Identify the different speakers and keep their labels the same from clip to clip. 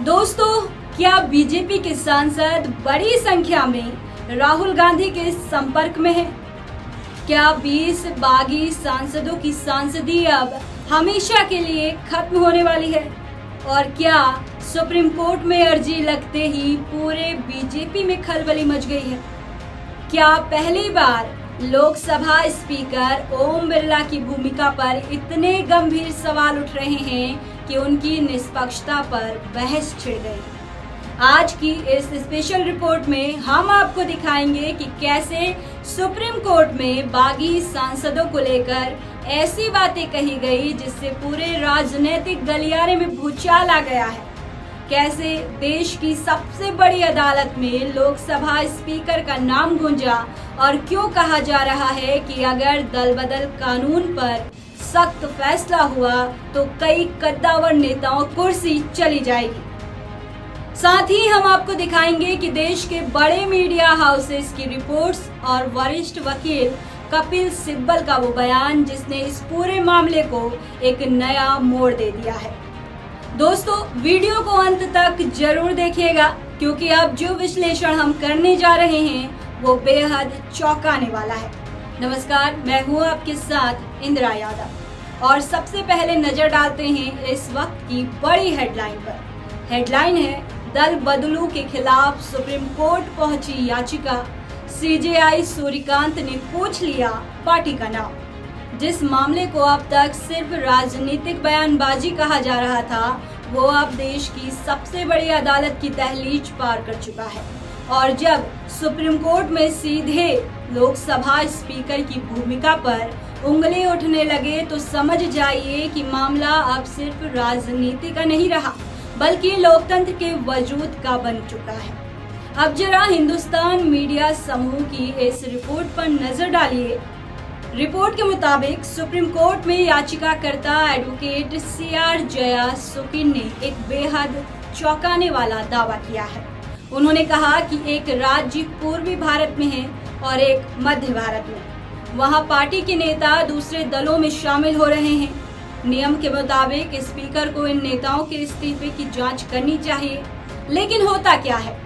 Speaker 1: दोस्तों, क्या बीजेपी के सांसद बड़ी संख्या में राहुल गांधी के संपर्क में हैं? क्या 20 बागी सांसदों की सांसदी अब हमेशा के लिए खत्म होने वाली है? और क्या सुप्रीम कोर्ट में अर्जी लगते ही पूरे बीजेपी में खलबली मच गई है? क्या पहली बार लोकसभा स्पीकर ओम बिरला की भूमिका पर इतने गंभीर सवाल उठ रहे हैं कि उनकी निष्पक्षता पर बहस छिड़ गई? आज की इस स्पेशल रिपोर्ट में हम आपको दिखाएंगे कि कैसे सुप्रीम कोर्ट में बागी सांसदों को लेकर ऐसी बातें कही गई जिससे पूरे राजनीतिक गलियारे में भूचाल आ गया है। कैसे देश की सबसे बड़ी अदालत में लोकसभा स्पीकर का नाम गूंजा और क्यों कहा जा रहा है कि अगर दल बदल कानून पर सख्त फैसला हुआ तो कई कद्दावर नेताओं कुर्सी चली जाएगी। साथ ही हम आपको दिखाएंगे कि देश के बड़े मीडिया हाउसेस की रिपोर्ट्स और वरिष्ठ वकील कपिल सिब्बल का वो बयान जिसने इस पूरे मामले को एक नया मोड़ दे दिया है। दोस्तों, वीडियो को अंत तक जरूर देखिएगा क्योंकि अब जो विश्लेषण हम करने जा रहे हैं वो बेहद चौंकाने वाला है। नमस्कार, मैं हूँ आपके साथ इंदिरा यादव और सबसे पहले नजर डालते हैं इस वक्त की बड़ी हेडलाइन पर। हेडलाइन है, दल बदलू के खिलाफ सुप्रीम कोर्ट पहुंची याचिका, सीजेआई सूर्यकांत ने पूछ लिया पार्टी का नाम। जिस मामले को अब तक सिर्फ राजनीतिक बयानबाजी कहा जा रहा था वो अब देश की सबसे बड़ी अदालत की दहलीज पार कर चुका है। और जब सुप्रीम कोर्ट में सीधे लोकसभा स्पीकर की भूमिका पर उंगली उठने लगे तो समझ जाइए कि मामला अब सिर्फ राजनीति का नहीं रहा बल्कि लोकतंत्र के वजूद का बन चुका है। अब जरा हिंदुस्तान मीडिया समूह की इस रिपोर्ट पर नजर डालिए। रिपोर्ट के मुताबिक सुप्रीम कोर्ट में याचिकाकर्ता एडवोकेट सीआर जया सुकिन ने एक बेहद चौंकाने वाला दावा किया है। उन्होंने कहा कि एक राज्य पूर्वी भारत में है और एक मध्य भारत में। वहां पार्टी के नेता दूसरे दलों में शामिल हो रहे हैं। नियम के मुताबिक स्पीकर को इन नेताओं के इस्तीफे की जांच करनी चाहिए, लेकिन होता क्या है?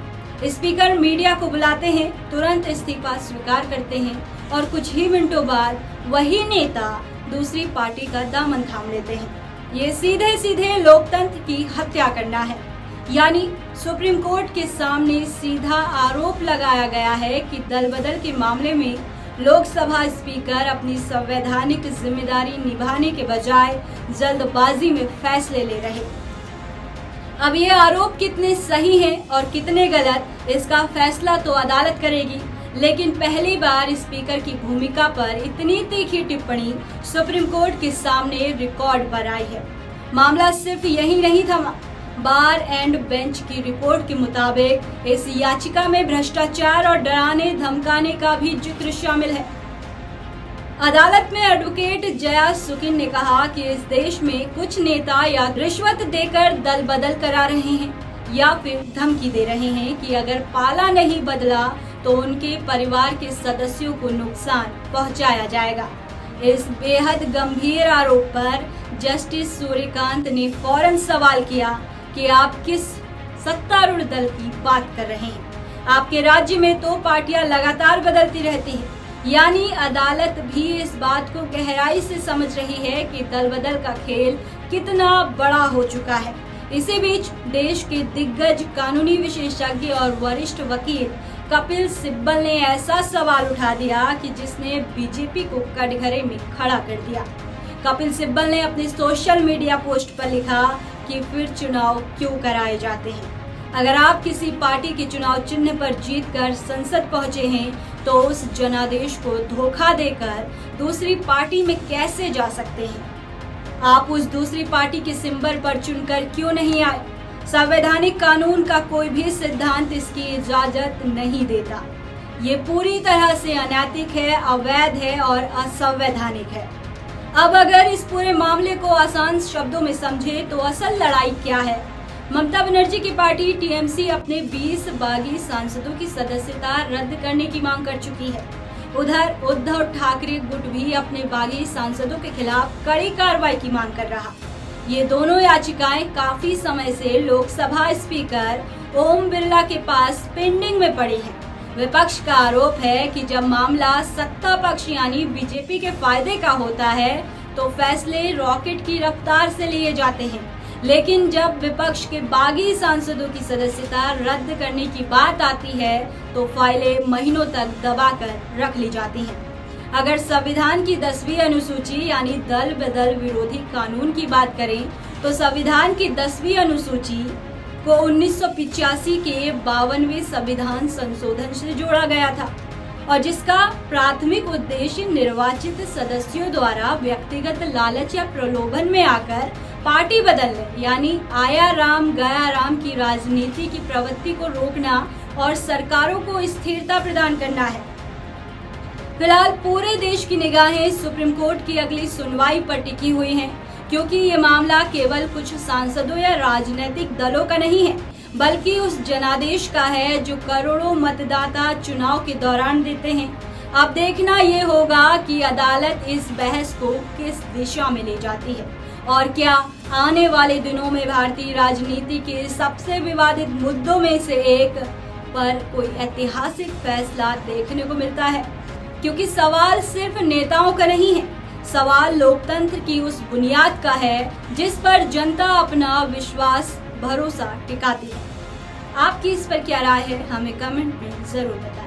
Speaker 1: स्पीकर मीडिया को बुलाते हैं, तुरंत इस्तीफा स्वीकार करते हैं और कुछ ही मिनटों बाद वही नेता दूसरी पार्टी का दामन थाम लेते हैं। ये सीधे सीधे लोकतंत्र की हत्या करना है। यानी सुप्रीम कोर्ट के सामने सीधा आरोप लगाया गया है कि दल बदल के मामले में लोकसभा स्पीकर अपनी संवैधानिक जिम्मेदारी निभाने के बजाय जल्दबाजी में फैसले ले रहे। अब ये आरोप कितने सही हैं और कितने गलत, इसका फैसला तो अदालत करेगी, लेकिन पहली बार स्पीकर की भूमिका पर इतनी तीखी टिप्पणी सुप्रीम कोर्ट के सामने रिकॉर्ड पर आई है। मामला सिर्फ यही नहीं थमा। बार एंड बेंच की रिपोर्ट के मुताबिक इस याचिका में भ्रष्टाचार और डराने धमकाने का भी जिक्र शामिल है। अदालत में एडवोकेट जया सुकिन ने कहा कि इस देश में कुछ नेता या रिश्वत देकर दल बदल करा रहे हैं या फिर धमकी दे रहे हैं कि अगर पाला नहीं बदला तो उनके परिवार के सदस्यों को नुकसान पहुंचाया जाएगा। इस बेहद गंभीर आरोप पर जस्टिस सूर्यकांत ने फौरन सवाल किया कि आप किस सत्तारूढ़ दल की बात कर रहे हैं? आपके राज्य में तो पार्टियां लगातार बदलती रहती हैं। यानी अदालत भी इस बात को गहराई से समझ रही है कि दल बदल का खेल कितना बड़ा हो चुका है। इसी बीच देश के दिग्गज कानूनी विशेषज्ञ और वरिष्ठ वकील कपिल सिब्बल ने ऐसा सवाल उठा दिया कि जिसने बीजेपी को कटघरे में खड़ा कर दिया। कपिल सिब्बल ने अपने सोशल मीडिया पोस्ट पर लिखा कि फिर चुनाव क्यों कराए जाते हैं? अगर आप किसी पार्टी के चुनाव चिन्ह पर जीतकर संसद पहुंचे हैं तो उस जनादेश को धोखा देकर दूसरी पार्टी में कैसे जा सकते हैं? आप उस दूसरी पार्टी के सिंबल पर चुनकर क्यों नहीं आए? संवैधानिक कानून का कोई भी सिद्धांत इसकी इजाजत नहीं देता। ये पूरी तरह से अनैतिक है, अवैध है और असंवैधानिक है। अब अगर इस पूरे मामले को आसान शब्दों में समझे तो असल लड़ाई क्या है? ममता बनर्जी की पार्टी टीएमसी अपने 20 बागी सांसदों की सदस्यता रद्द करने की मांग कर चुकी है। उधर उद्धव ठाकरे गुट भी अपने बागी सांसदों के खिलाफ कड़ी कार्रवाई की मांग कर रहा। ये दोनों याचिकाएं काफी समय से लोकसभा स्पीकर ओम बिरला के पास पेंडिंग में पड़ी हैं। विपक्ष का आरोप है कि जब मामला सत्ता पक्ष यानी बीजेपी के फायदे का होता है तो फैसले रॉकेट की रफ्तार से लिए जाते हैं, लेकिन जब विपक्ष के बागी सांसदों की सदस्यता रद्द करने की बात आती है तो फाइलें महीनों तक दबाकर रख ली जाती हैं। अगर संविधान की 10वीं अनुसूची यानी दल बदल विरोधी कानून की बात करें तो संविधान की 10वीं अनुसूची को 1985 के 52वें संविधान संशोधन से जोड़ा गया था और जिसका प्राथमिक उद्देश्य निर्वाचित सदस्यों द्वारा व्यक्तिगत लालच या प्रलोभन में आकर पार्टी बदलने यानी आया राम गया राम की राजनीति की प्रवृत्ति को रोकना और सरकारों को स्थिरता प्रदान करना है। फिलहाल पूरे देश की निगाहें सुप्रीम कोर्ट की अगली सुनवाई पर टिकी हुई हैं, क्योंकि ये मामला केवल कुछ सांसदों या राजनीतिक दलों का नहीं है, बल्कि उस जनादेश का है जो करोड़ों मतदाता चुनाव के दौरान देते हैं। अब देखना ये होगा कि अदालत इस बहस को किस दिशा में ले जाती है और क्या आने वाले दिनों में भारतीय राजनीति के सबसे विवादित मुद्दों में से एक पर कोई ऐतिहासिक फैसला देखने को मिलता है। क्योंकि सवाल सिर्फ नेताओं का नहीं है, सवाल लोकतंत्र की उस बुनियाद का है जिस पर जनता अपना विश्वास भरोसा टिकाती है। आपकी इस पर क्या राय है, हमें कमेंट में जरूर बताएं।